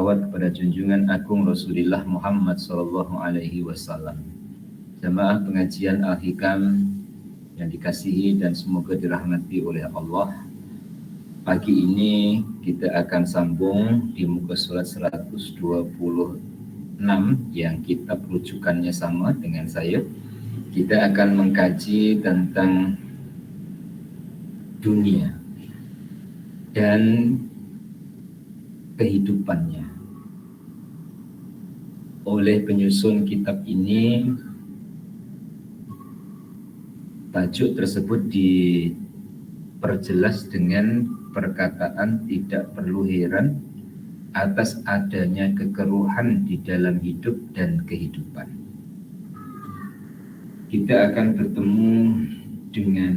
salawat kepada junjungan agung Rasulullah Muhammad sallallahu alaihi wasallam. Jamaah pengajian Al-Hikam yang dikasihi dan semoga dirahmati oleh Allah. Pagi ini kita akan sambung di muka surat 126 yang kitab rujukannya sama dengan saya. Kita akan mengkaji tentang dunia dan kehidupannya. Oleh penyusun kitab ini, tajuk tersebut diperjelas dengan perkataan tidak perlu heran atas adanya kekeruhan di dalam hidup dan kehidupan. Kita akan bertemu dengan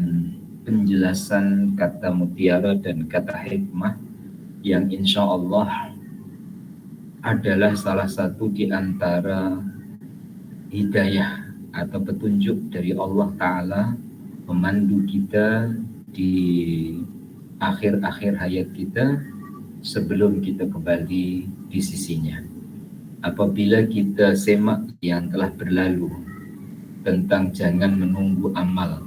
penjelasan kata mutiara dan kata hikmah yang insya Allah adalah salah satu di antara hidayah atau petunjuk dari Allah Ta'ala memandu kita di akhir-akhir hayat kita sebelum kita kembali di sisinya. Apabila kita semak yang telah berlalu tentang jangan menunggu amal,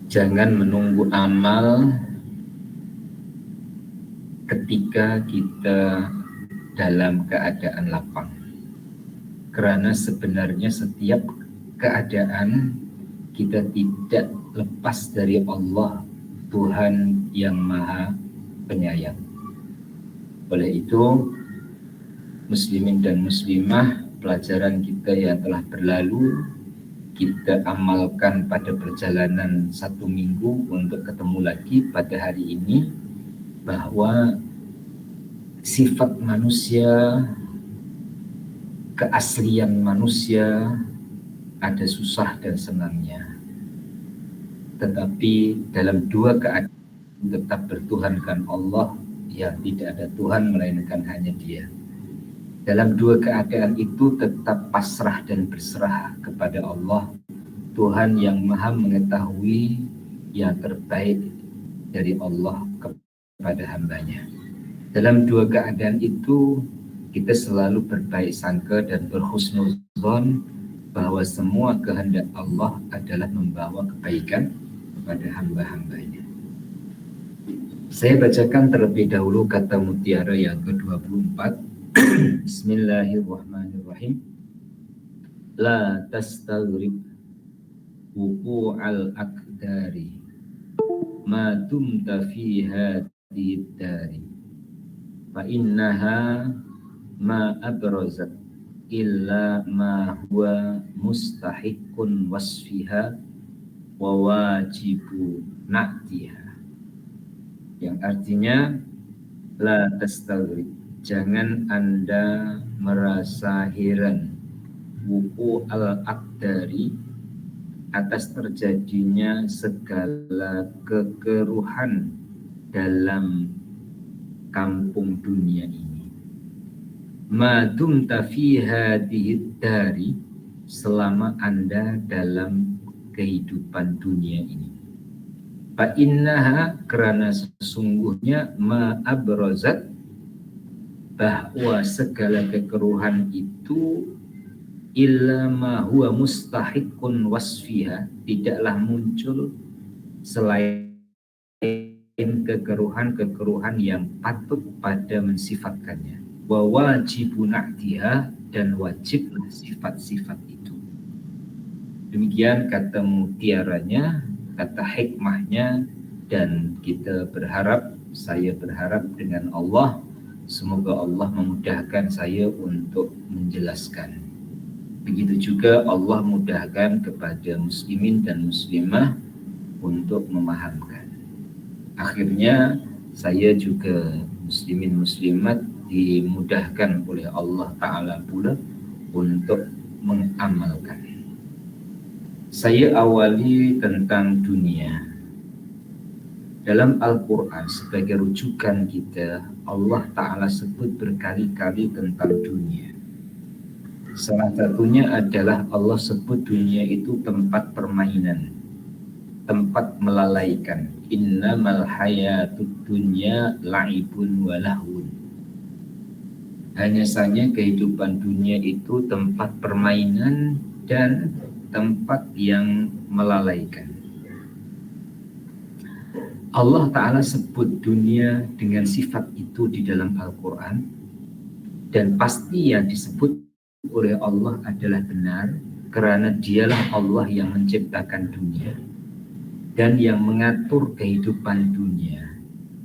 jangan menunggu amal ketika kita dalam keadaan lapang. Karena sebenarnya setiap keadaan kita tidak lepas dari Allah, Tuhan yang Maha Penyayang. Oleh itu, muslimin dan muslimah, pelajaran kita yang telah berlalu kita amalkan pada perjalanan 1 minggu untuk ketemu lagi pada hari ini, bahwa sifat manusia, keaslian manusia ada susah dan senangnya. Tetapi dalam dua keadaan tetap bertuhankan Allah, yang tidak ada Tuhan melainkan hanya Dia. Dalam dua keadaan itu tetap pasrah dan berserah kepada Allah, Tuhan yang Maha mengetahui yang terbaik dari Allah kepada hambanya. Dalam dua keadaan itu kita selalu berbaik sangka dan berhusnuzon bahwa semua kehendak Allah adalah membawa kebaikan kepada hamba-hambanya. Saya bacakan terlebih dahulu kata mutiara yang ke-24. Bismillahirrahmanirrahim. La tastaghrib wuqu'al aqdari ma dumta fi hadhihi dari fa innaha ma abrazat illa ma huwa mustahiqqun wasfiha wa wajibu na'tiha, yang artinya la tastaghrib, jangan Anda merasa heran wuku al-aqdari, atas terjadinya segala kekeruhan dalam kampung dunia ini. Ma dumta fi hadhihi dari, selama Anda dalam kehidupan dunia ini. Fa innaha, karena sesungguhnya ma abrazat, bahwa segala kekeruhan itu illa ma huwa mustahiqqun wasfiha, tidaklah muncul selain kekeruhan-kekeruhan yang patut pada mensifatkannya. Wa wajibun na'tiha, dan wajiblah sifat-sifat itu. Demikian kata mutiaranya, kata hikmahnya, dan kita berharap, saya berharap dengan Allah, semoga Allah memudahkan saya untuk menjelaskan. Begitu juga Allah mudahkan kepada muslimin dan muslimah untuk memahamkan. Akhirnya saya juga muslimin muslimat dimudahkan oleh Allah Ta'ala pula untuk mengamalkan. Saya awali tentang dunia. Dalam Al-Quran sebagai rujukan kita, Allah Ta'ala sebut berkali-kali tentang dunia. Salah satunya adalah Allah sebut dunia itu tempat permainan, tempat melalaikan. innamal hayatud dunya la'ibun wa lahun. Hanya saja kehidupan dunia itu tempat permainan dan tempat yang melalaikan. Allah Ta'ala sebut dunia dengan sifat itu di dalam Al-Quran, dan pasti yang disebut oleh Allah adalah benar, karena dialah Allah yang menciptakan dunia dan yang mengatur kehidupan dunia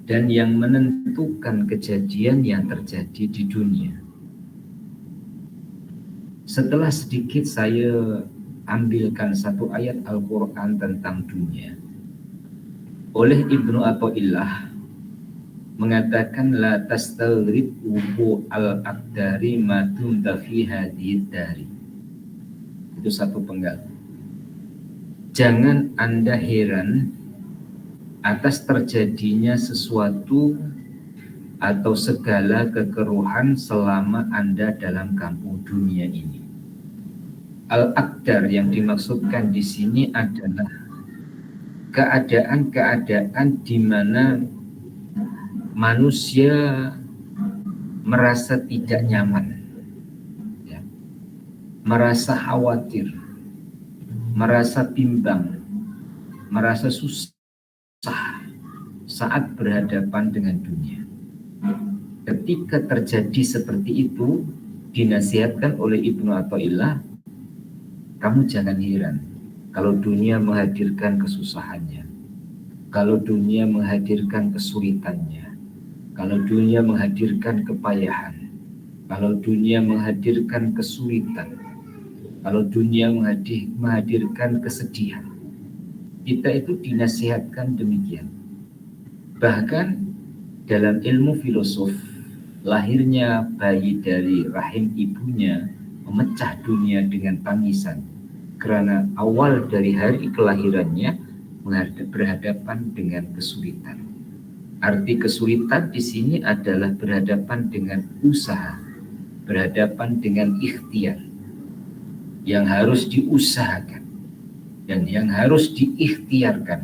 dan yang menentukan kejadian yang terjadi di dunia. Setelah sedikit saya ambilkan satu ayat Al-Quran tentang dunia oleh Ibnu Athaillah, mengatakan la tastaghrib wubu al-aqdari ma dumta fi hadhihi dari. Itu satu penggal. Jangan Anda heran atas terjadinya sesuatu atau segala kekeruhan selama Anda dalam kampung dunia ini. Al-aqdar yang dimaksudkan di sini adalah keadaan-keadaan di mana manusia merasa tidak nyaman, ya, merasa khawatir, merasa bimbang, merasa susah saat berhadapan dengan dunia. Ketika terjadi seperti itu, dinasihatkan oleh Ibnu Athaillah, kamu jangan heran kalau dunia menghadirkan kesusahannya, kalau dunia menghadirkan kesulitannya, kalau dunia menghadirkan kepayahan, kalau dunia menghadirkan kesulitan, kalau dunia menghadirkan kesedihan. Kita itu dinasihatkan demikian. Bahkan dalam ilmu filosof, lahirnya bayi dari rahim ibunya memecah dunia dengan tangisan, karena awal dari hari kelahirannya berhadapan dengan kesulitan. Arti kesulitan di sini adalah berhadapan dengan usaha, berhadapan dengan ikhtiar yang harus diusahakan dan yang harus diikhtiarkan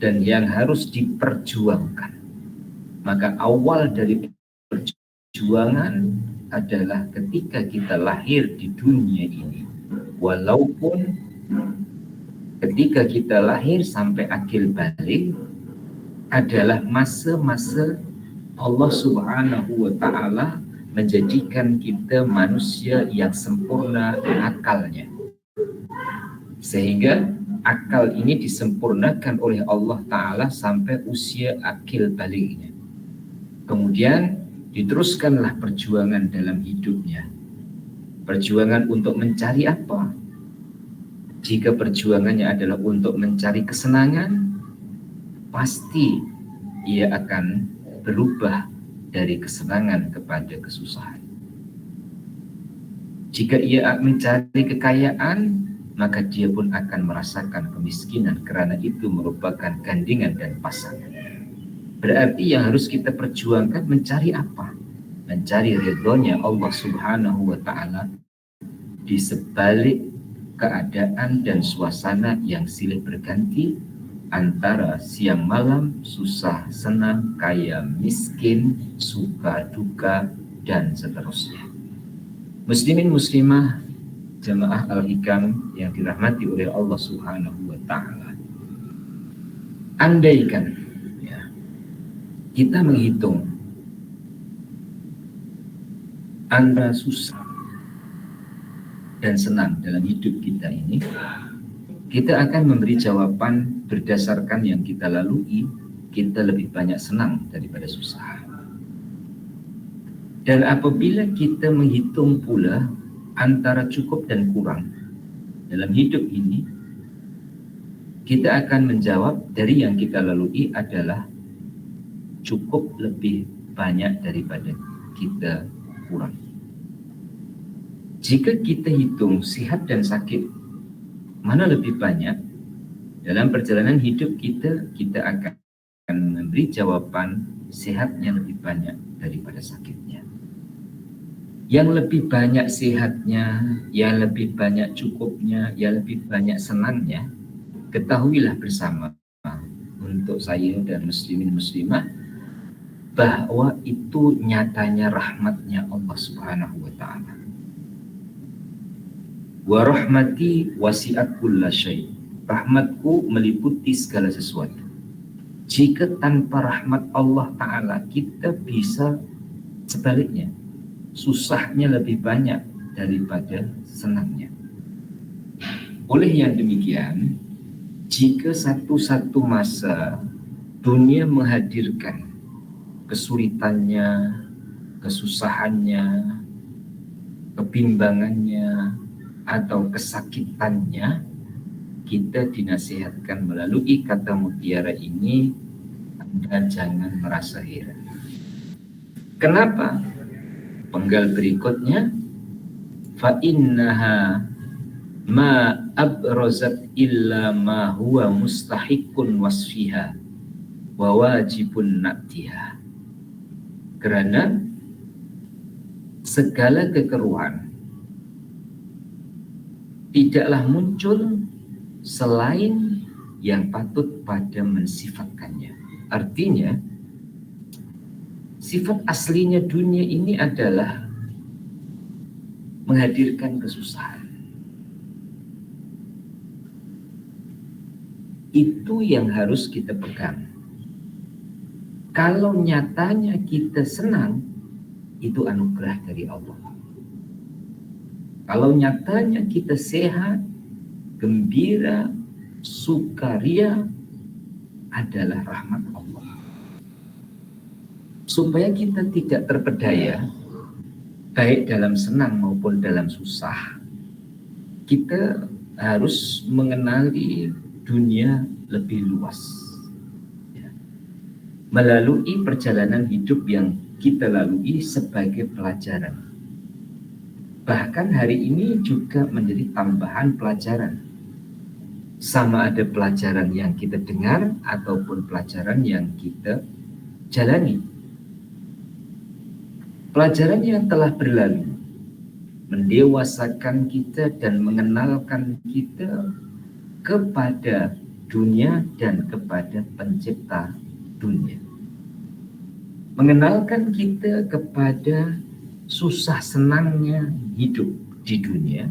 dan yang harus diperjuangkan. Maka awal dari perjuangan adalah ketika kita lahir di dunia ini. Walaupun ketika kita lahir sampai akil balik adalah masa-masa Allah Subhanahu wa Ta'ala menjadikan kita manusia yang sempurna akalnya, sehingga akal ini disempurnakan oleh Allah Ta'ala sampai usia akil baliknya. Kemudian diteruskanlah perjuangan dalam hidupnya. Perjuangan untuk mencari apa? Jika perjuangannya adalah untuk mencari kesenangan, pasti ia akan berubah dari kesenangan kepada kesusahan. Jika ia mencari kekayaan, maka dia pun akan merasakan kemiskinan, karena itu merupakan gandengan dan pasangan. Berarti yang harus kita perjuangkan mencari apa? Mencari ridhonya Allah Subhanahu wa Ta'ala di sebalik keadaan dan suasana yang silih berganti antara siang malam, susah senang, kaya miskin, suka duka, dan seterusnya. Muslimin muslimah jamaah Al-Hikam yang dirahmati oleh Allah Subhanahu wa Ta'ala, andaikan ya, kita menghitung antara susah dan senang dalam hidup kita ini, kita akan memberi jawaban berdasarkan yang kita lalui. Kita lebih banyak senang daripada susah. Dan apabila kita menghitung pula antara cukup dan kurang dalam hidup ini, kita akan menjawab dari yang kita lalui adalah cukup lebih banyak daripada kita kurang. Jika kita hitung sehat dan sakit, mana lebih banyak dalam perjalanan hidup kita, kita akan memberi jawaban sehatnya lebih banyak daripada sakitnya. Yang lebih banyak sehatnya, yang lebih banyak cukupnya, yang lebih banyak senangnya, ketahuilah bersama, untuk untuk saya dan muslimin muslimah bahwa itu nyatanya rahmatnya Allah Subhanahu wa taala. Wa rahmati wasi'at kulla syai'. Rahmatku meliputi segala sesuatu. Jika tanpa rahmat Allah taala kita bisa sebaliknya, susahnya lebih banyak daripada senangnya. Oleh yang demikian, jika satu-satu masa dunia menghadirkan kesulitannya, kesusahannya, kebimbangannya, atau kesakitannya, kita dinasihatkan melalui kata mutiara ini, Anda jangan merasa heran. Kenapa? Penggal berikutnya, fa innaha ma abrazat illa ma huwa mustahiqun wasfiha wa wajibun na'tiha. Karena segala kekeruhan tidaklah muncul selain yang patut pada mensifatkannya. Artinya, sifat aslinya dunia ini adalah menghadirkan kesusahan. Itu yang harus kita pegang. Kalau nyatanya kita senang, itu anugerah dari Allah. Kalau nyatanya kita sehat, gembira, sukaria, adalah rahmat Allah. Supaya kita tidak terpedaya, baik dalam senang maupun dalam susah, kita harus mengenali dunia lebih luas. Melalui perjalanan hidup yang kita lalui sebagai pelajaran. Bahkan hari ini juga menjadi tambahan pelajaran. Sama ada pelajaran yang kita dengar ataupun pelajaran yang kita jalani. Pelajaran yang telah berlalu mendewasakan kita dan mengenalkan kita kepada dunia dan kepada pencipta dunia. Mengenalkan kita kepada susah senangnya hidup di dunia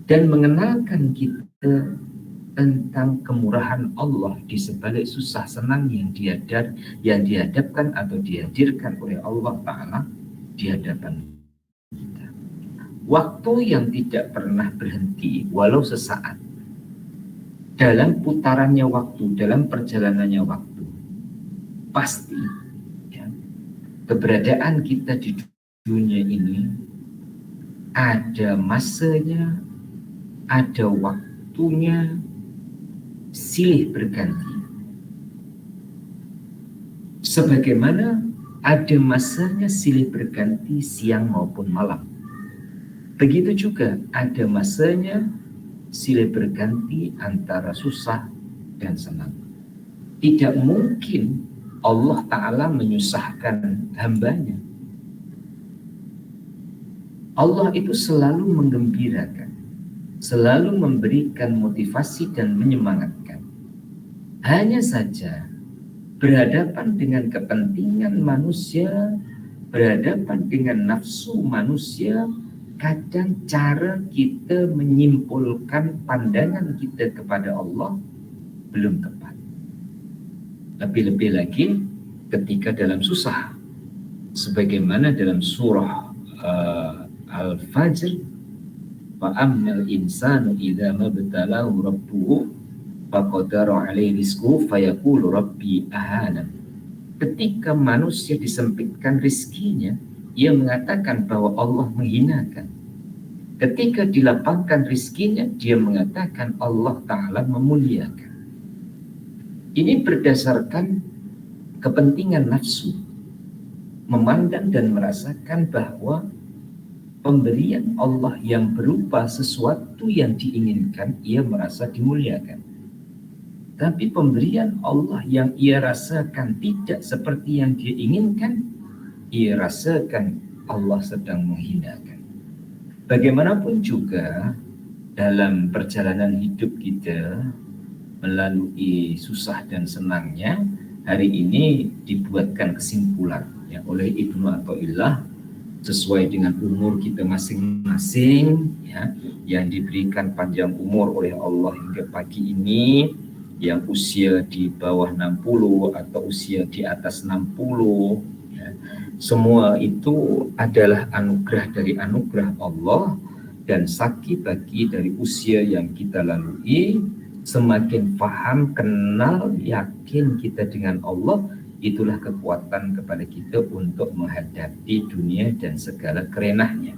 dan mengenalkan kita tentang kemurahan Allah di sebalik susah senang yang dihadapkan atau dihadirkan oleh Allah Ta'ala di hadapan kita. Waktu yang tidak pernah berhenti walau sesaat, dalam putarannya waktu, dalam perjalanannya waktu, pasti ya, keberadaan kita di dunia ini ada masanya, ada waktunya, silih berganti. Sebagaimana ada masanya silih berganti siang maupun malam, begitu juga ada masanya silih berganti antara susah dan senang. Tidak mungkin Allah Ta'ala menyusahkan hambanya. Allah itu selalu menggembirakan, selalu memberikan motivasi dan menyemangatkan. Hanya saja berhadapan dengan kepentingan manusia, berhadapan dengan nafsu manusia, kadang cara kita menyimpulkan pandangan kita kepada Allah belum tepat. Lebih-lebih lagi ketika dalam susah, sebagaimana dalam surah Al-Fajr, wa ammal insanu idza mabtalahu rabbuhu faqadara alaihi rizquhu fayaqulu rabbi ahanan. Ketika manusia disempitkan rizkinya, ia mengatakan bahwa Allah menghinakan. Ketika dilapangkan rizkinya, dia mengatakan Allah Ta'ala memuliakan. Ini berdasarkan kepentingan nafsu, memandang dan merasakan bahwa pemberian Allah yang berupa sesuatu yang diinginkan, ia merasa dimuliakan. Tapi pemberian Allah yang ia rasakan tidak seperti yang dia inginkan, ia rasakan Allah sedang menghinakan. Bagaimanapun juga dalam perjalanan hidup kita, melalui susah dan senangnya, hari ini dibuatkan kesimpulan ya oleh Ibnu Athaillah sesuai dengan umur kita masing-masing ya, yang diberikan panjang umur oleh Allah hingga pagi ini, yang usia di bawah 60 atau usia di atas 60 ya, semua itu adalah anugerah dari anugerah Allah, dan saki-baki dari usia yang kita lalui, semakin paham, kenal, yakin kita dengan Allah, itulah kekuatan kepada kita untuk menghadapi dunia dan segala kerenahnya.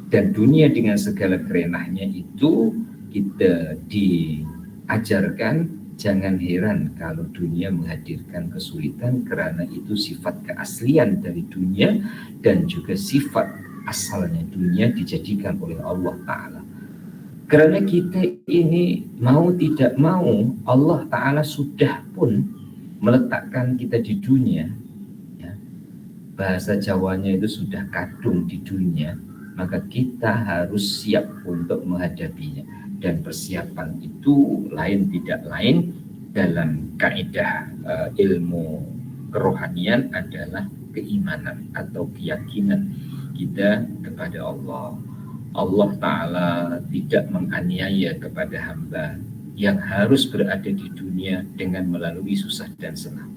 Dan dunia dengan segala kerenahnya itu kita diajarkan, jangan heran kalau dunia menghadirkan kesulitan, karena itu sifat keaslian dari dunia dan juga sifat asalnya dunia dijadikan oleh Allah Ta'ala. Karena kita ini mau tidak mau, Allah Ta'ala sudah pun meletakkan kita di dunia ya. Bahasa Jawanya itu sudah kadung di dunia, maka kita harus siap untuk menghadapinya. Dan persiapan itu lain tidak lain dalam kaidah ilmu kerohanian adalah keimanan atau keyakinan kita kepada Allah. Allah Ta'ala tidak menganiaya kepada hamba yang harus berada di dunia dengan melalui susah dan senang.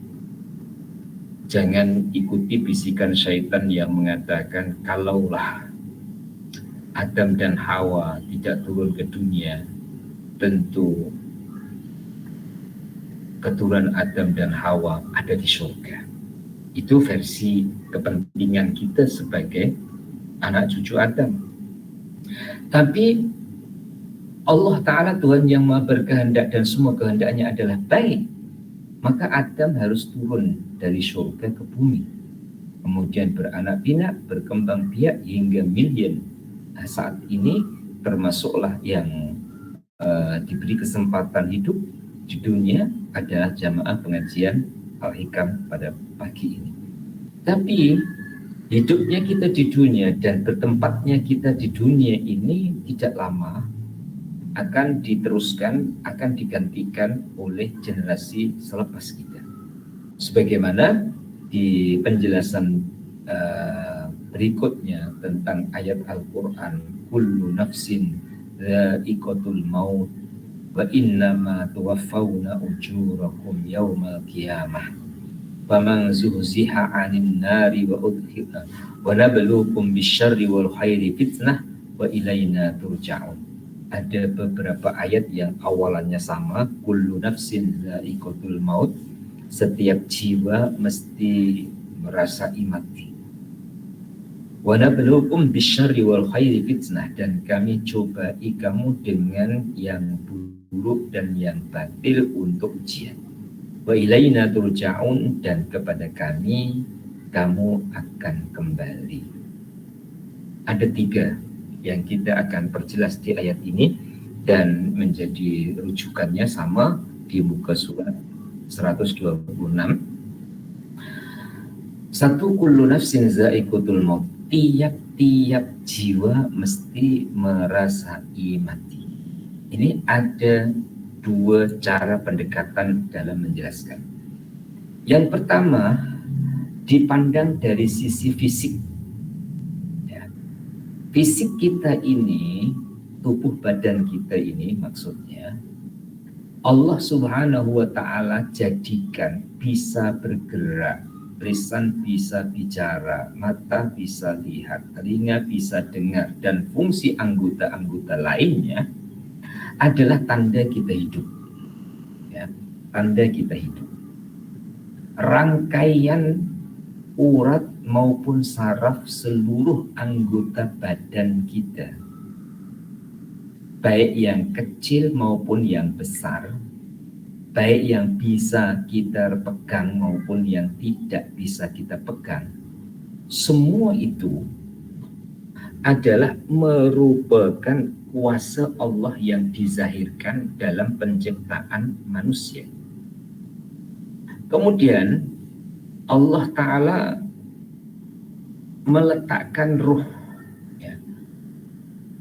Jangan ikuti bisikan syaitan yang mengatakan kalaulah Adam dan Hawa tidak turun ke dunia, tentu keturunan Adam dan Hawa ada di surga. Itu versi kepentingan kita sebagai anak cucu Adam. Tapi Allah Ta'ala Tuhan yang maha berkehendak dan semua kehendaknya adalah baik, maka Adam harus turun dari surga ke bumi, kemudian beranak pinak, berkembang biak hingga miliar. Nah, saat ini termasuklah yang diberi kesempatan hidup di dunia adalah jamaah pengajian Al-Hikam pada pagi ini. Tapi hidupnya kita di dunia dan bertempatnya kita di dunia ini tidak lama, akan diteruskan, akan digantikan oleh generasi selepas kita. Sebagaimana di penjelasan berikutnya tentang ayat Al-Quran, kullu nafsin dha'iqatul maut wa innama tuwaffawna ujurakum yawmal qiyamah faman zuhziha 'anil nari wa udkhila wa nabluukum bisyarri wal khairi fitnah wa ilaina turja'un. Ada beberapa ayat yang awalannya sama, kullu nafsin dha'iqatul maut, setiap jiwa mesti merasai mati. Wa nabluukum bisyarri wal khairi fitnah, dan kami cobai kamu dengan yang buruk dan yang batil untuk ujian. Wa ilaina turja'un, dan kepada kami kamu akan kembali. Ada 3 yang kita akan perjelas di ayat ini dan menjadi rujukannya sama di muka surat 126. Satu, kullu nafsin za'iqatul maut, tiap-tiap jiwa mesti merasai mati. Ini ada 2 cara pendekatan dalam menjelaskan. Yang pertama, dipandang dari sisi fisik. Fisik kita ini, tubuh badan kita ini maksudnya, Allah Subhanahu wa Ta'ala jadikan bisa bergerak, lisan bisa bicara, mata bisa lihat, telinga bisa dengar, dan fungsi anggota-anggota lainnya adalah tanda kita hidup. Ya, tanda kita hidup. Rangkaian urat maupun saraf seluruh anggota badan kita, baik yang kecil maupun yang besar, baik yang bisa kita pegang maupun yang tidak bisa kita pegang, semua itu adalah merupakan kuasa Allah yang dizahirkan dalam penciptaan manusia. Kemudian Allah Ta'ala meletakkan ruh ya,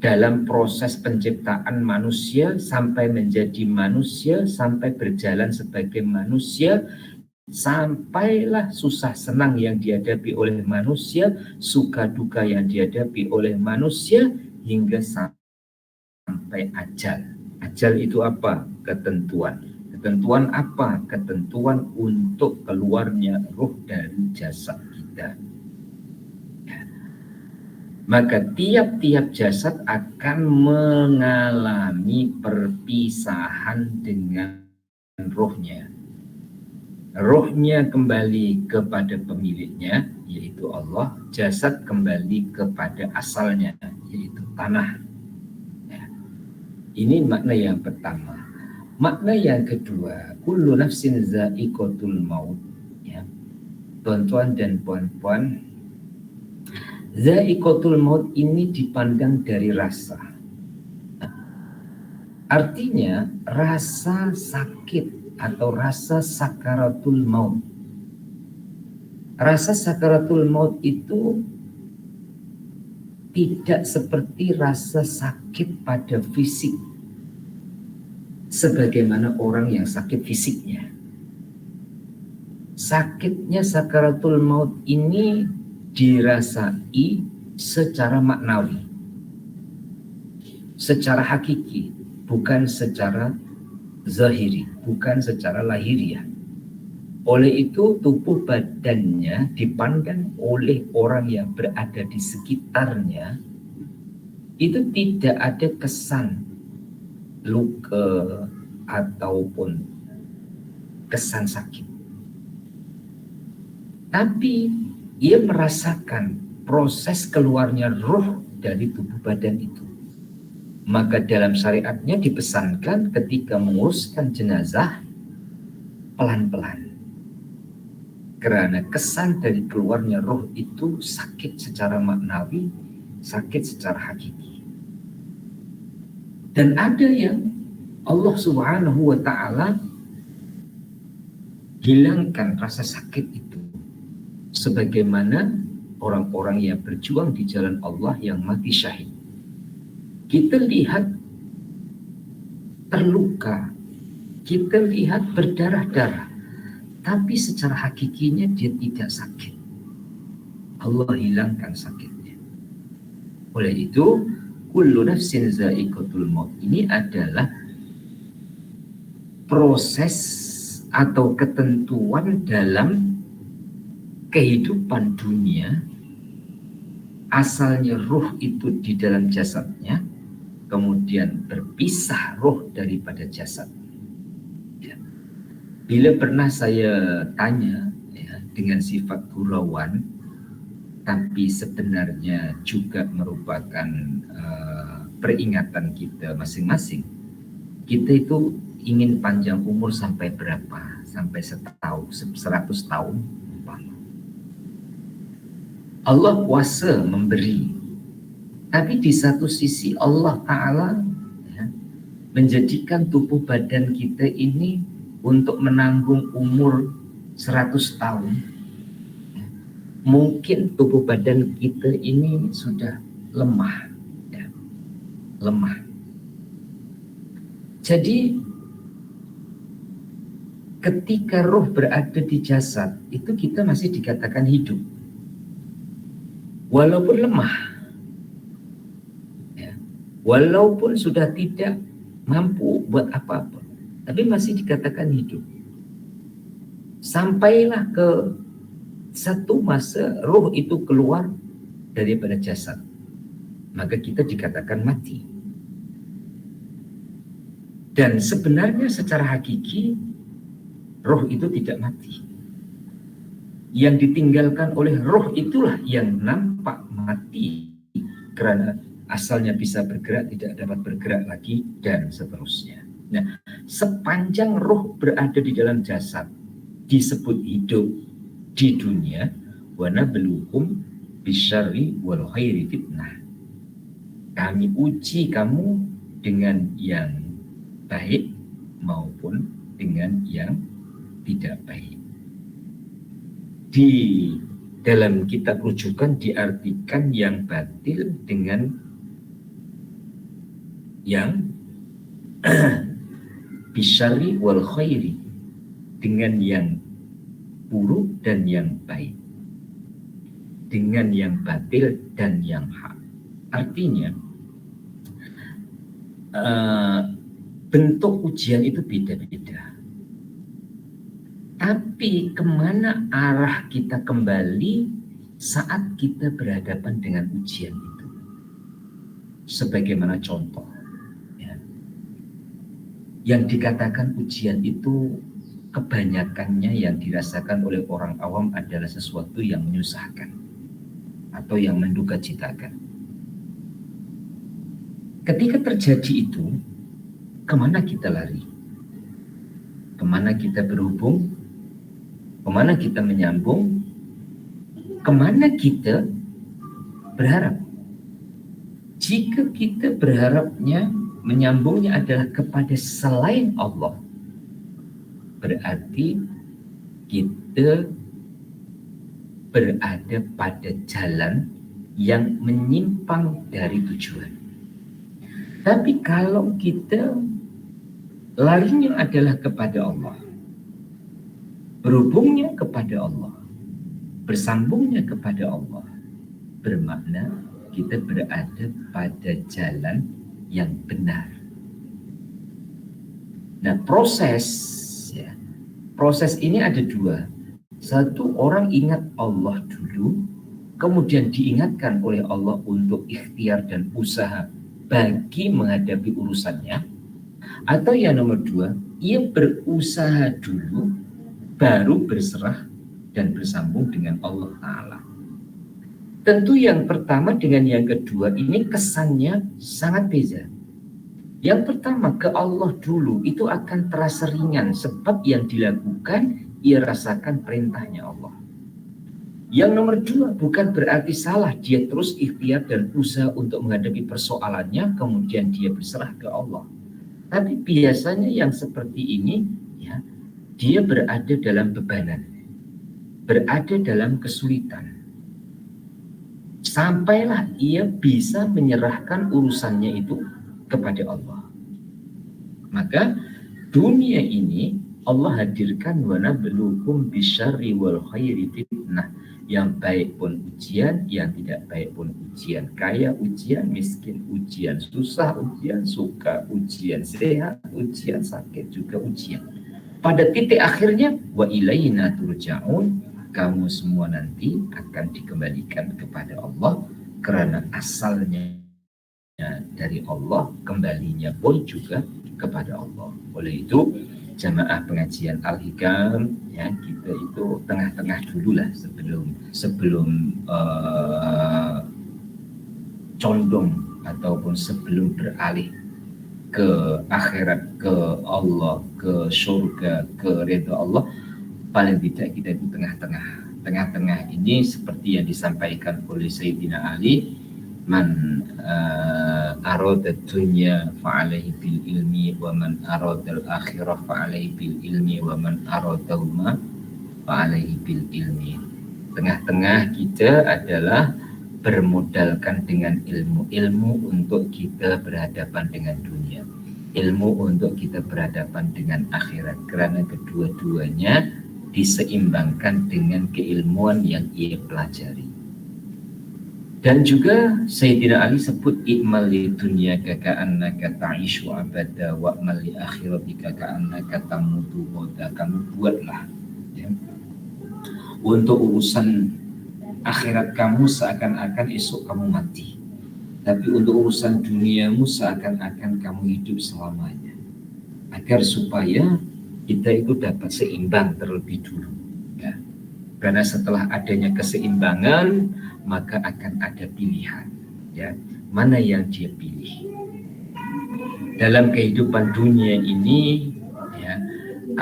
dalam proses penciptaan manusia sampai menjadi manusia, sampai berjalan sebagai manusia, sampailah susah senang yang dihadapi oleh manusia, suka duka yang dihadapi oleh manusia, hingga sampai ajal. Ajal itu apa? Ketentuan. Ketentuan apa? Ketentuan untuk keluarnya ruh dari jasad kita. Maka tiap-tiap jasad akan mengalami perpisahan dengan ruhnya. Ruhnya kembali kepada pemiliknya, yaitu Allah. Jasad kembali kepada asalnya, yaitu tanah. Ya. Ini makna yang pertama. Makna yang kedua, kullu nafsin za'iqatul maut. Ya. Tuan-tuan dan puan-puan, za'iqatul maut ini dipandang dari rasa. Artinya rasa sakit atau rasa sakaratul maut. Rasa sakaratul maut itu tidak seperti rasa sakit pada fisik sebagaimana orang yang sakit fisiknya. Sakitnya sakaratul maut ini dirasai secara maknawi, secara hakiki, bukan secara zahiri, bukan secara lahiriah. Oleh itu tubuh badannya dipandang oleh orang yang berada di sekitarnya itu tidak ada kesan luka ataupun kesan sakit. Tapi ia merasakan proses keluarnya roh dari tubuh badan itu. Maka dalam syariatnya dipesankan ketika menguruskan jenazah pelan-pelan. Karena kesan dari keluarnya roh itu sakit secara maknawi, sakit secara hakiki. Dan ada yang Allah Subhanahu wa ta'ala hilangkan rasa sakit itu. Sebagaimana orang-orang yang berjuang di jalan Allah yang mati syahid. Kita lihat terluka, kita lihat berdarah-darah, tapi secara hakikinya dia tidak sakit. Allah hilangkan sakitnya. Oleh itu, kullu nafsin za'iqatul maut ini adalah proses atau ketentuan dalam kehidupan dunia. Asalnya ruh itu di dalam jasadnya, kemudian berpisah ruh daripada jasad. Ya. Bila pernah saya tanya ya, dengan sifat gurauan, tapi sebenarnya juga merupakan peringatan kita masing-masing. Kita itu ingin panjang umur sampai berapa? Sampai 100 tahun. Allah kuasa memberi. Tapi di satu sisi Allah Ta'ala ya, menjadikan tubuh badan kita ini untuk menanggung umur 100 tahun. Mungkin tubuh badan kita ini sudah lemah. Ya, lemah. Jadi ketika roh berada di jasad, itu kita masih dikatakan hidup. Walaupun lemah. Ya, walaupun sudah tidak mampu buat apa-apa, tapi masih dikatakan hidup. Sampailah ke satu masa roh itu keluar daripada jasad, maka kita dikatakan mati. Dan sebenarnya secara hakiki roh itu tidak mati. Yang ditinggalkan oleh roh itulah yang nampak mati, karena asalnya bisa bergerak tidak dapat bergerak lagi dan seterusnya. Nah, sepanjang roh berada di dalam jasad disebut hidup di dunia. Wa nabluhum bisyarri wal khairi fitnah. Kami uji kamu dengan yang baik maupun dengan yang tidak baik. Di dalam kitab rujukan diartikan yang batil dengan yang bisyarri wal khairi, dengan yang buruk dan yang baik, dengan yang batil dan yang hak. Artinya bentuk ujian itu beda-beda, tapi kemana arah kita kembali saat kita berhadapan dengan ujian itu? Sebagaimana contoh, ya, yang dikatakan ujian itu kebanyakannya yang dirasakan oleh orang awam adalah sesuatu yang menyusahkan atau yang menduka citakan. Ketika terjadi itu, kemana kita lari? Kemana kita berhubung? Kemana kita menyambung? Kemana kita berharap? Jika kita berharapnya, menyambungnya adalah kepada selain Allah, berarti kita berada pada jalan yang menyimpang dari tujuan. Tapi kalau kita larinya adalah kepada Allah, berhubungnya kepada Allah, bersambungnya kepada Allah, bermakna kita berada pada jalan yang benar. Nah, proses ini ada dua. Satu, orang ingat Allah dulu, kemudian diingatkan oleh Allah untuk ikhtiar dan usaha bagi menghadapi urusannya. Atau yang nomor dua, ia berusaha dulu, baru berserah dan bersambung dengan Allah Ta'ala. Tentu yang pertama dengan yang kedua ini kesannya sangat beda. Yang pertama, ke Allah dulu itu akan terasa ringan, sebab yang dilakukan ia rasakan perintahnya Allah. Yang nomor dua bukan berarti salah, dia terus ikhtiar dan usaha untuk menghadapi persoalannya, kemudian dia berserah ke Allah. Tapi biasanya yang seperti ini, ya, dia berada dalam bebanan, berada dalam kesulitan, sampailah ia bisa menyerahkan urusannya itu kepada Allah. Maka dunia ini Allah hadirkan wa nabluukum bisyarri wal khairi fitnah. Yang baik pun ujian, yang tidak baik pun ujian. Kaya ujian, miskin ujian, susah ujian, suka ujian, sehat ujian, sakit juga ujian. Pada titik akhirnya wa ilaina turja'un, kamu semua nanti akan dikembalikan kepada Allah, karena asalnya dari Allah, kembalinya pun juga kepada Allah. Oleh itu jamaah pengajian Al-Hikam, ya, kita itu tengah-tengah dulu lah sebelum condong ataupun sebelum beralih ke akhirat, ke Allah, ke surga, ke ridha Allah. Paling tidak kita di tengah-tengah ini seperti yang disampaikan oleh Sayyidina Ali, man arada dunya fa'alaihi bil ilmi wa man arada al akhirah fa'alaihi bil ilmi wa man arada huma fa'alaihi bil ilmi. Tengah-tengah kita adalah bermodalkan dengan ilmu untuk kita berhadapan dengan dunia, ilmu untuk kita berhadapan dengan akhirat, karena kedua-duanya diseimbangkan dengan keilmuan yang ia pelajari. Dan juga Sayyidina Ali sebut i'mal li dunyaka ka'annaka ta'ishu abada wa'mal li akhiratika ka'annaka tamutu ghada. Kamu buatlah, ya, untuk urusan akhirat kamu seakan-akan esok kamu mati, tapi untuk urusan duniamu seakan-akan kamu hidup selamanya, agar supaya kita itu dapat seimbang terlebih dulu, ya. Karena setelah adanya keseimbangan, maka akan ada pilihan, ya, mana yang dia pilih dalam kehidupan dunia ini, ya.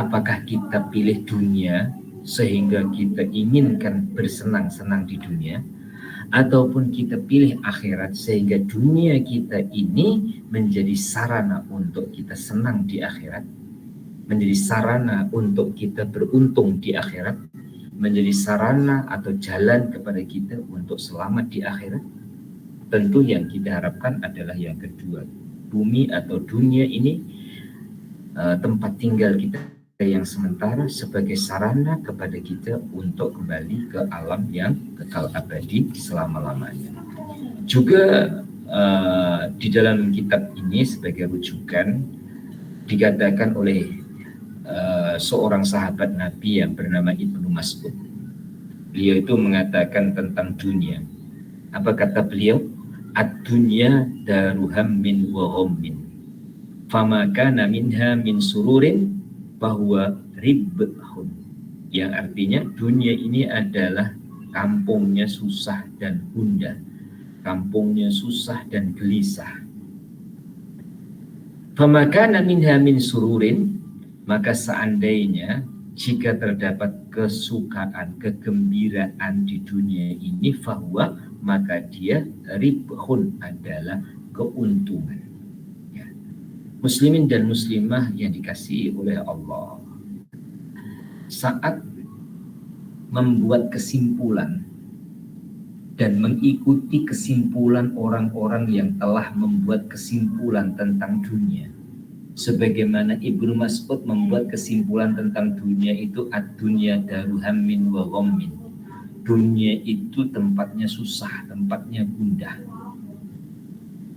Apakah kita pilih dunia sehingga kita inginkan bersenang-senang di dunia, ataupun kita pilih akhirat sehingga dunia kita ini menjadi sarana untuk kita senang di akhirat, menjadi sarana untuk kita beruntung di akhirat, menjadi sarana atau jalan kepada kita untuk selamat di akhirat. Tentu yang kita harapkan adalah yang kedua, bumi atau dunia ini tempat tinggal kita yang sementara sebagai sarana kepada kita untuk kembali ke alam yang kekal abadi selama-lamanya. Juga di dalam kitab ini sebagai rujukan dikatakan oleh seorang sahabat Nabi yang bernama Ibnu Mas'ud. Beliau itu mengatakan tentang dunia. Apa kata beliau? Ad-dunya daru hammin wa ghammin. Fama kana minha min sururin bahwa ribhun. Yang artinya dunia ini adalah kampungnya susah dan gundah. Kampungnya susah dan gelisah. Fama kana minha min sururin, maka seandainya jika terdapat kesukaan, kegembiraan di dunia ini, bahwa maka dia ribhun adalah keuntungan. Ya. Muslimin dan muslimah yang dikasihi oleh Allah, saat membuat kesimpulan dan mengikuti kesimpulan orang-orang yang telah membuat kesimpulan tentang dunia, sebagaimana Ibnu Mas'ud membuat kesimpulan tentang dunia itu ad-dunya daru hammin wa ghammin. Dunia itu tempatnya susah, tempatnya gundah.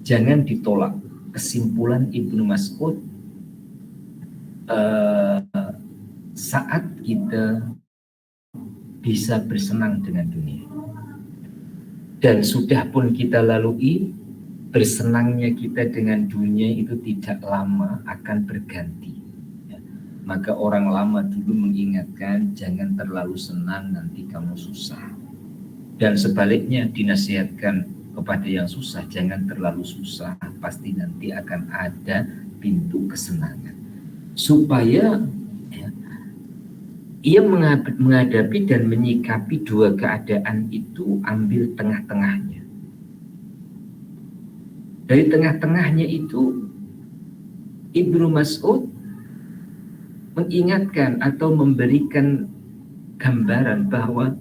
Jangan ditolak kesimpulan Ibnu Mas'ud saat kita bisa bersenang dengan dunia. Dan sudah pun kita lalui, bersenangnya kita dengan dunia itu tidak lama akan berganti. Maka orang lama dulu mengingatkan, jangan terlalu senang, nanti kamu susah. Dan sebaliknya dinasihatkan kepada yang susah, jangan terlalu susah, pasti nanti akan ada pintu kesenangan. Supaya ia menghadapi dan menyikapi dua keadaan itu, ambil tengah-tengahnya. Dari tengah-tengahnya itu, Ibnu Mas'ud mengingatkan atau memberikan gambaran bahwa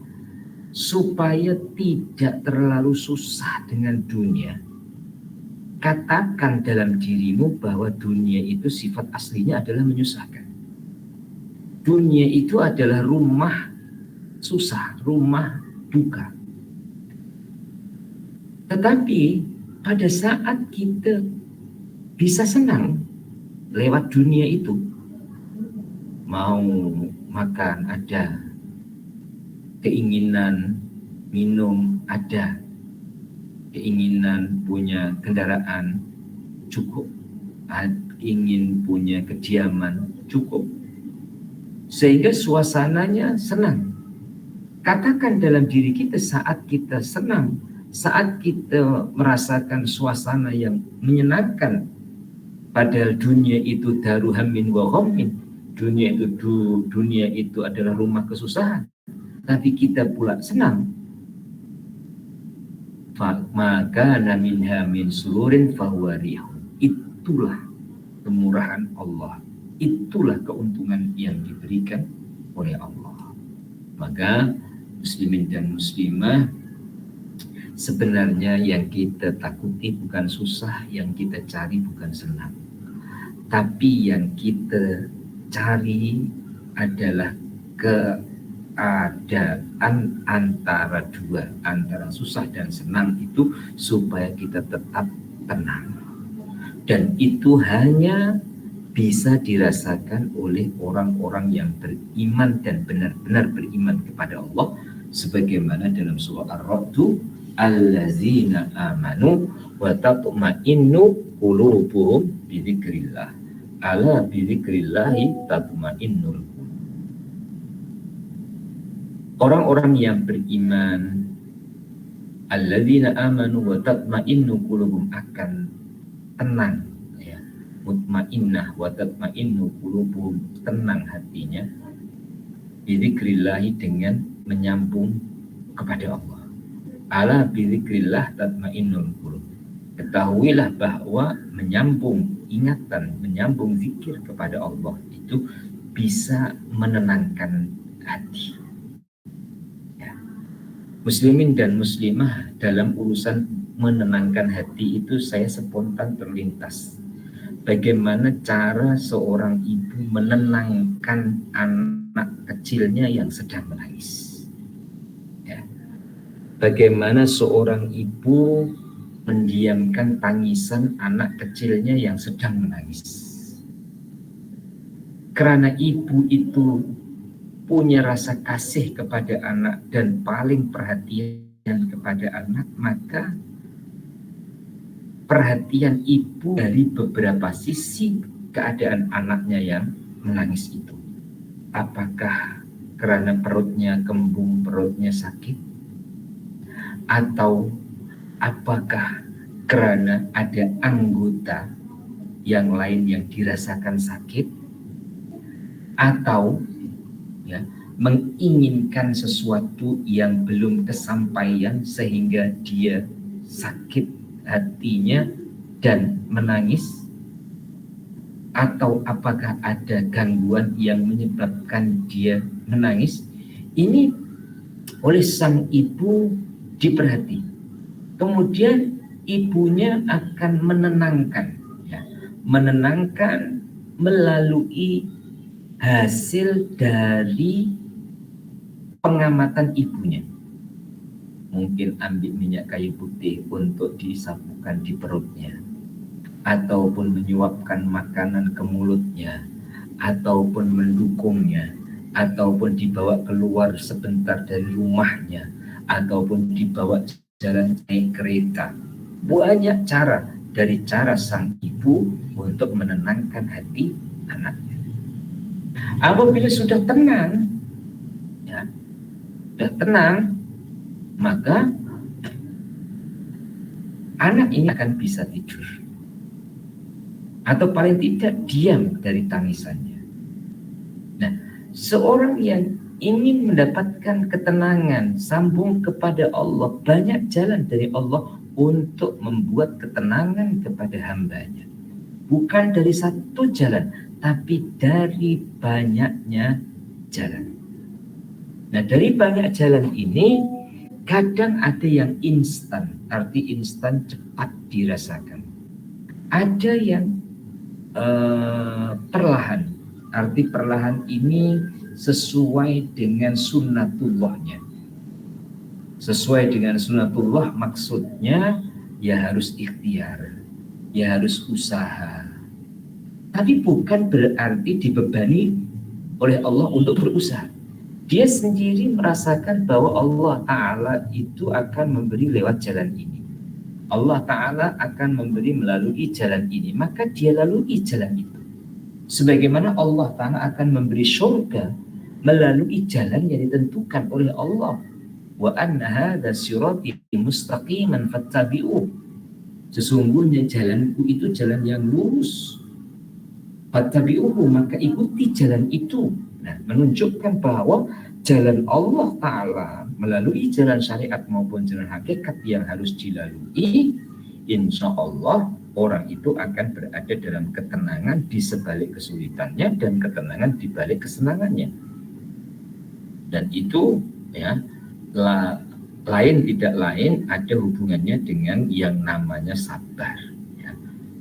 supaya tidak terlalu susah dengan dunia, katakan dalam dirimu bahwa dunia itu sifat aslinya adalah menyusahkan. Dunia itu adalah rumah susah, rumah duka. Tetapi pada saat kita bisa senang lewat dunia itu, mau makan ada, keinginan minum ada, keinginan punya kendaraan cukup, ingin punya kediaman cukup, sehingga suasananya senang. Katakan dalam diri kita saat kita senang, saat kita merasakan suasana yang menyenangkan, padahal dunia itu daru hammin wa ghammin. Dunia itu adalah rumah kesusahan, tapi kita pula senang. Maka minha min sururin fahuwa rihun. Itulah kemurahan Allah, itulah keuntungan yang diberikan oleh Allah. Maka muslimin dan muslimah, sebenarnya yang kita takuti bukan susah, yang kita cari bukan senang, tapi yang kita cari adalah keadaan antara dua, antara susah dan senang itu, supaya kita tetap tenang. Dan itu hanya bisa dirasakan oleh orang-orang yang beriman dan benar-benar beriman kepada Allah, sebagaimana dalam surah Ar-Ra'd, allazina amanu wa tatma'innu qulubuhum bi dzikrillah. Ala bidzikrillahi tatmainnul qulub. Orang-orang yang beriman, alladzina amanu wa tatmainnu qulubuhum, akan tenang, ya. Mutmainnah wa tatmainnu qulubuhum, tenang hatinya, bidzikrillahi, dengan menyambung kepada Allah. Ala bidzikrillah tatmainnul qulub. Ketahuilah bahwa menyambung ingatan, menyambung zikir kepada Allah itu bisa menenangkan hati. Ya. Muslimin dan muslimah, dalam urusan menenangkan hati itu saya spontan terlintas bagaimana cara seorang ibu menenangkan anak kecilnya yang sedang menangis. Ya. Bagaimana seorang ibu mendiamkan tangisan anak kecilnya yang sedang menangis. Karena ibu itu punya rasa kasih kepada anak dan paling perhatian kepada anak, maka perhatian ibu dari beberapa sisi keadaan anaknya yang menangis itu. Apakah karena perutnya kembung, perutnya sakit? Atau apakah karena ada anggota yang lain yang dirasakan sakit? Atau ya, menginginkan sesuatu yang belum kesampaian sehingga dia sakit hatinya dan menangis? Atau apakah ada gangguan yang menyebabkan dia menangis? Ini oleh sang ibu diperhati. Kemudian ibunya akan menenangkan, ya, menenangkan melalui hasil dari pengamatan ibunya. Mungkin ambil minyak kayu putih untuk disapukan di perutnya, ataupun menyuapkan makanan ke mulutnya, ataupun mendukungnya, ataupun dibawa keluar sebentar dari rumahnya, ataupun dibawa jalan naik kereta. Banyak cara dari cara sang ibu untuk menenangkan hati anaknya. Apabila sudah tenang, ya, sudah tenang, maka anak ini akan bisa tidur, atau paling tidak diam dari tangisannya. Nah, seorang yang ingin mendapatkan ketenangan, sambung kepada Allah, banyak jalan dari Allah untuk membuat ketenangan kepada hambanya. Bukan dari satu jalan, tapi dari banyaknya jalan. Nah, dari banyak jalan ini, kadang ada yang instan, arti instan cepat dirasakan. Ada yang perlahan, arti perlahan ini sesuai dengan sunnatullahnya. Sesuai dengan sunnatullah maksudnya ya harus ikhtiar, ya harus usaha. Tapi bukan berarti dibebani oleh Allah untuk berusaha. Dia sendiri merasakan bahwa Allah Ta'ala itu akan memberi lewat jalan ini. Allah Ta'ala akan memberi melalui jalan ini. Maka dia lalui jalan itu. Sebagaimana Allah Ta'ala akan memberi surga melalui jalan yang ditentukan oleh Allah. Wa anna hadza sirati mustaqiman fattabi'uh. Sesungguhnya jalanku itu jalan yang lurus. Fattabi'uhu, maka ikuti jalan itu. Nah, menunjukkan bahwa jalan Allah Ta'ala melalui jalan syariat maupun jalan hakikat yang harus dilalui, insya Allah orang itu akan berada dalam ketenangan di sebalik kesulitannya dan ketenangan di balik kesenangannya. Dan itu ya lain tidak lain ada hubungannya dengan yang namanya sabar.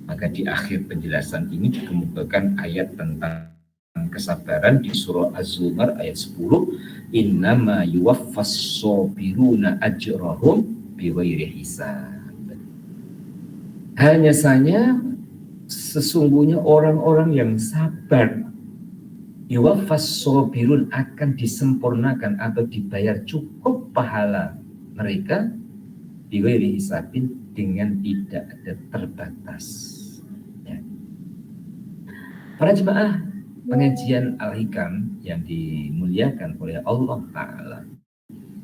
Maka di akhir penjelasan ini dikemukakan ayat tentang kesabaran di surah Az-Zumar ayat 10, innama yuwaffas sabiruna ajrahum bighairi hisab. Hanya saja sesungguhnya orang-orang yang sabar, yuwaffas sabirun, akan disempurnakan atau dibayar cukup pahala mereka bighairi hisabin, dengan tidak ada terbatas. Ya. Para jemaah pengajian Al-Hikam yang dimuliakan oleh Allah Ta'ala,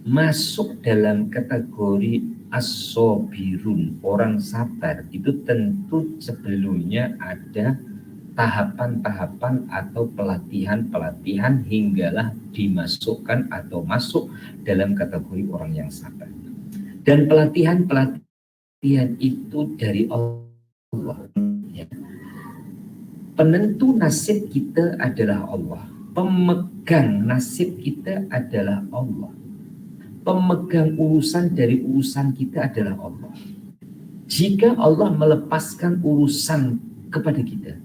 masuk dalam kategori as-sabirun, orang sabar, itu tentu sebelumnya ada tahapan-tahapan atau pelatihan-pelatihan hinggalah dimasukkan atau masuk dalam kategori orang yang sabar. Dan pelatihan-pelatihan itu dari Allah. Ya. Penentu nasib kita adalah Allah. Pemegang nasib kita adalah Allah. Pemegang urusan dari urusan kita adalah Allah. Jika Allah melepaskan urusan kepada kita.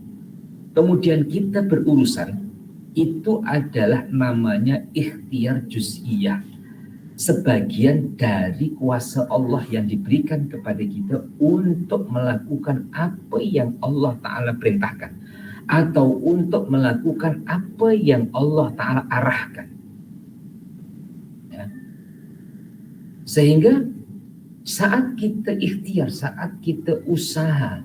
Kemudian kita berurusan, itu adalah namanya ikhtiar juz'iyah. Sebagian dari kuasa Allah yang diberikan kepada kita untuk melakukan apa yang Allah Ta'ala perintahkan, atau untuk melakukan apa yang Allah Ta'ala arahkan. Ya. Sehingga saat kita ikhtiar, saat kita usaha,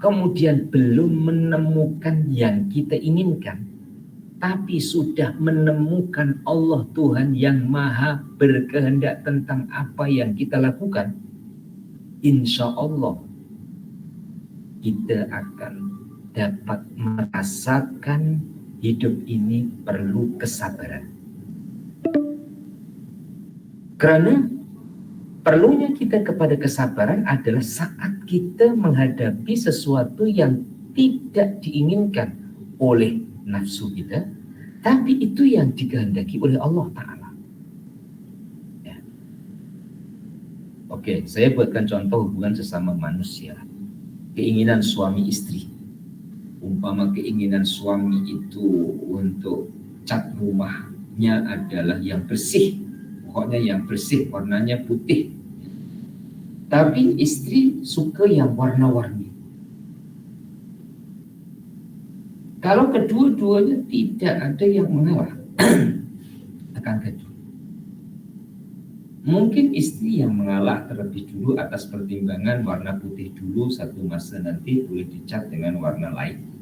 kemudian belum menemukan yang kita inginkan, tapi sudah menemukan Allah Tuhan yang maha berkehendak tentang apa yang kita lakukan, insya Allah kita akan dapat merasakan hidup ini perlu kesabaran. Karena perlunya kita kepada kesabaran adalah saat kita menghadapi sesuatu yang tidak diinginkan oleh nafsu kita, tapi itu yang dikehendaki oleh Allah Ta'ala. Ya. Oke, saya buatkan contoh hubungan sesama manusia. Keinginan suami istri. Umpama keinginan suami itu untuk cat rumahnya adalah yang bersih, pokoknya yang bersih, warnanya putih. Tapi istri suka yang warna-warni. Kalau kedua-duanya tidak ada yang mengalah, akan kedua. Mungkin istri yang mengalah terlebih dulu atas pertimbangan warna putih dulu, satu masa nanti boleh dicat dengan warna lain.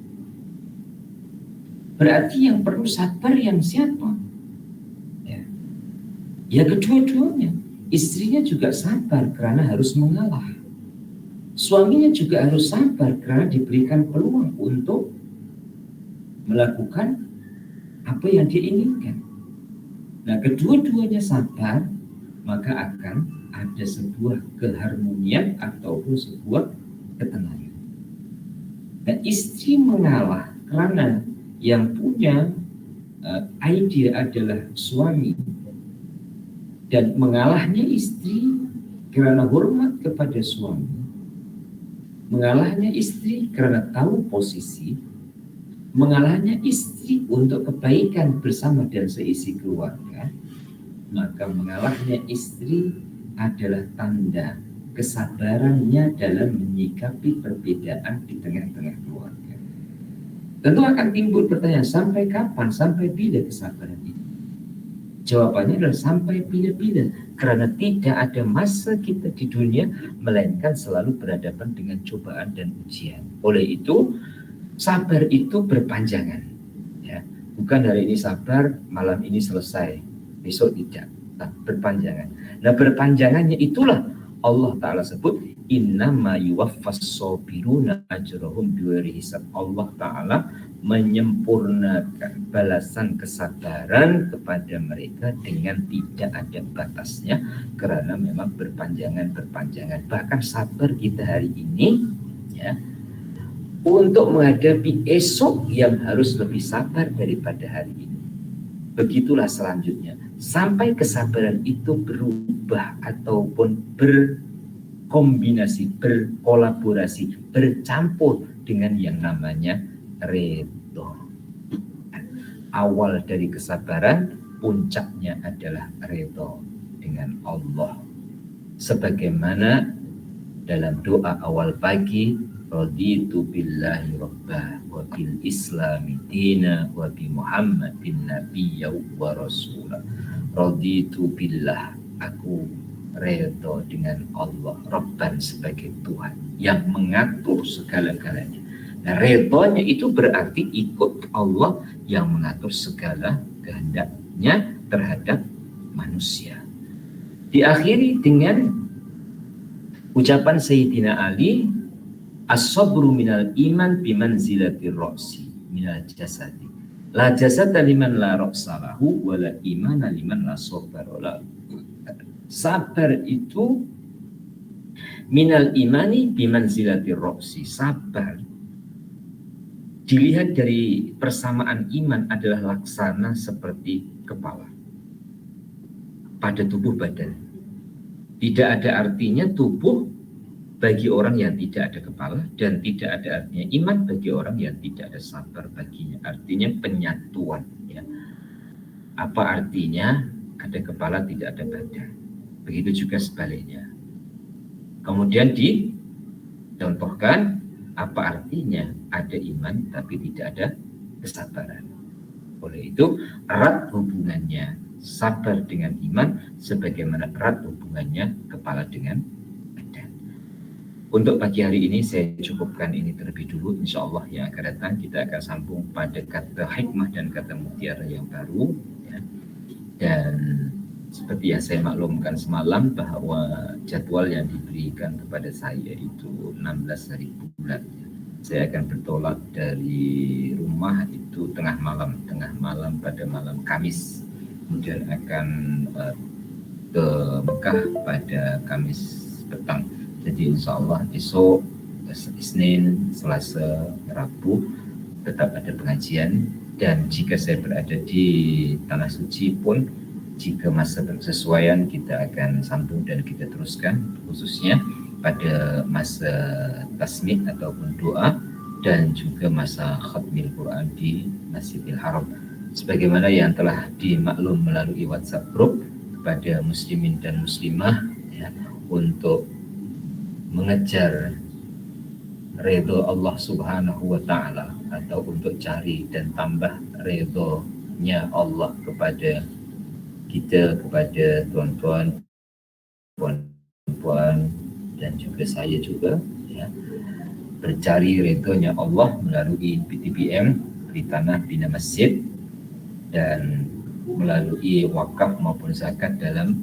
Berarti yang perlu sabar yang siapa? Ya kedua-duanya. Istrinya juga sabar karena harus mengalah. Suaminya juga harus sabar karena diberikan peluang untuk melakukan apa yang dia inginkan. Nah, kedua-duanya sabar, maka akan ada sebuah keharmonian ataupun sebuah ketenangan. Nah, istri mengalah karena yang punya ide adalah suami, dan mengalahnya istri karena hormat kepada suami, mengalahnya istri karena tahu posisi, mengalahnya istri untuk kebaikan bersama dan seisi keluarga, maka mengalahnya istri adalah tanda kesabarannya dalam menyikapi perbedaan di tengah-tengah keluarga. Tentu akan timbul pertanyaan, sampai kapan, sampai bila kesabaran ini? Jawabannya adalah sampai bila-bila, karena tidak ada masa kita di dunia melainkan selalu berhadapan dengan cobaan dan ujian. Oleh itu, sabar itu berpanjangan, ya. Bukan hari ini sabar, malam ini selesai, besok tidak. Nah, berpanjangan. Nah, berpanjangannya itulah Allah Ta'ala sebut innama yuwaffas sabiruna ajrahum bighairi hisab. Allah Ta'ala menyempurnakan balasan kesabaran kepada mereka dengan tidak ada batasnya, karena memang berpanjangan. Bahkan sabar kita hari ini, ya, untuk menghadapi esok yang harus lebih sabar daripada hari ini. Begitulah selanjutnya, sampai kesabaran itu berubah ataupun berkombinasi, berkolaborasi, bercampur dengan yang namanya ridho. Awal dari kesabaran, puncaknya adalah ridho dengan Allah. Sebagaimana dalam doa awal pagi, raditu billahi rabbah wa bil islami dina wa bi muhammadin nabiyya wa rasulah. Raditu billah, aku redha dengan Allah, Rabban sebagai Tuhan yang mengatur segala-galanya. Nah, redhanya itu berarti ikut Allah yang mengatur segala kehendaknya terhadap manusia. Diakhiri dengan ucapan Sayyidina Ali, as-sabru minal iman bimanzilatir ra'si minal jasadi. La jasada liman la ra'sa lahu wa la imana liman la sabara lahu. Sabar itu minal imani bimanzilatir ra'si. Sabar dilihat dari persamaan iman adalah laksana seperti kepala pada tubuh badan. Tidak ada artinya tubuh bagi orang yang tidak ada kepala, dan tidak ada artinya iman bagi orang yang tidak ada sabar baginya. Artinya penyatuan. Ya. Apa artinya ada kepala tidak ada badan? Begitu juga sebaliknya. Kemudian dicontohkan apa artinya ada iman tapi tidak ada kesabaran. Oleh itu erat hubungannya sabar dengan iman sebagaimana erat hubungannya kepala dengan badan. Untuk pagi hari ini saya cukupkan ini terlebih dulu. Insya Allah yang akan datang kita akan sambung pada kata hikmah dan kata mutiara yang baru. Ya. Dan seperti yang saya maklumkan semalam bahwa jadwal yang diberikan kepada saya itu 16 hari bulan. Saya akan bertolak dari rumah itu tengah malam pada malam Kamis. Kemudian akan ke Mekah pada Kamis petang. Jadi insya Allah besok Isnin, Selasa, Rabu tetap ada pengajian. Dan jika saya berada di Tanah Suci pun, jika masa berkesesuaian kita akan sambung dan kita teruskan, khususnya pada masa tasmid ataupun doa dan juga masa khatmil Quran di Masjidil Haram. Sebagaimana yang telah dimaklum melalui WhatsApp group kepada muslimin dan muslimah ya, untuk mengejar ridho Allah Subhanahu wa taala atau untuk cari dan tambah ridhonya Allah kepada kita, kepada tuan-tuan, puan-puan dan juga saya juga ya, bercari ridhonya Allah melalui PTBM, Beri Tanah Bina Masjid, dan melalui wakaf maupun zakat dalam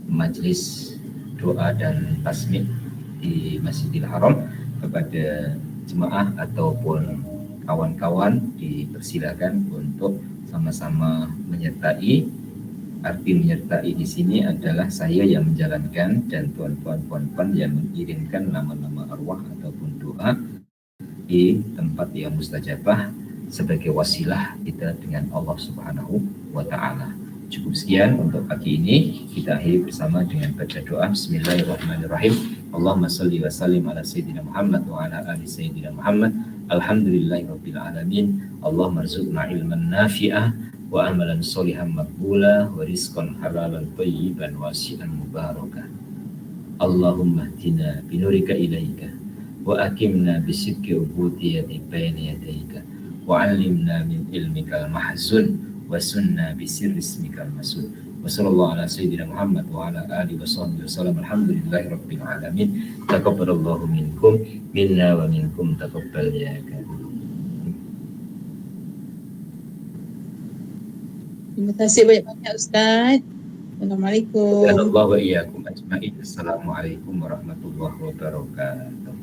majlis doa dan tasmid di Masjidil Haram. Kepada jemaah ataupun kawan-kawan dipersilakan untuk sama-sama menyertai. Arti menyertai di sini adalah saya yang menjalankan dan tuan-tuan puan-puan yang mengirimkan nama-nama arwah ataupun doa di tempat yang mustajabah sebagai wasilah kita dengan Allah Subhanahu wa taala. Cukup sekian untuk pagi ini. Kita akhiri bersama dengan baca doa. Bismillahirrahmanirrahim. Allahumma salli wa sallim ala Sayyidina Muhammad wa ala ali Sayyidina Muhammad. Alhamdulillahirabbil alamin. Allahumma rzuqna ilman nafi'ah wa amalan sholihan maqbula wa rizqan halalan thayyiban wasi'an mubarakah. Allahumma hdina binurika ilaika wa akimna bisidqi ubudiyyati baina yadayka wa 'allimna min ilmikal mahzun wa sunna bisirri ismikal masud. Wa sallallahu ala sayyidina Muhammad wa ala alihi wa sahbihi wasallam. Alhamdulillahi rabbil alamin. Taqabbalallahu minkum minna wa minkum taqabbal ya karim. Terima kasih banyak-banyak Ustaz. Assalamualaikum. Wa iyyakum ajma'in. Assalamualaikum warahmatullahi wabarakatuh.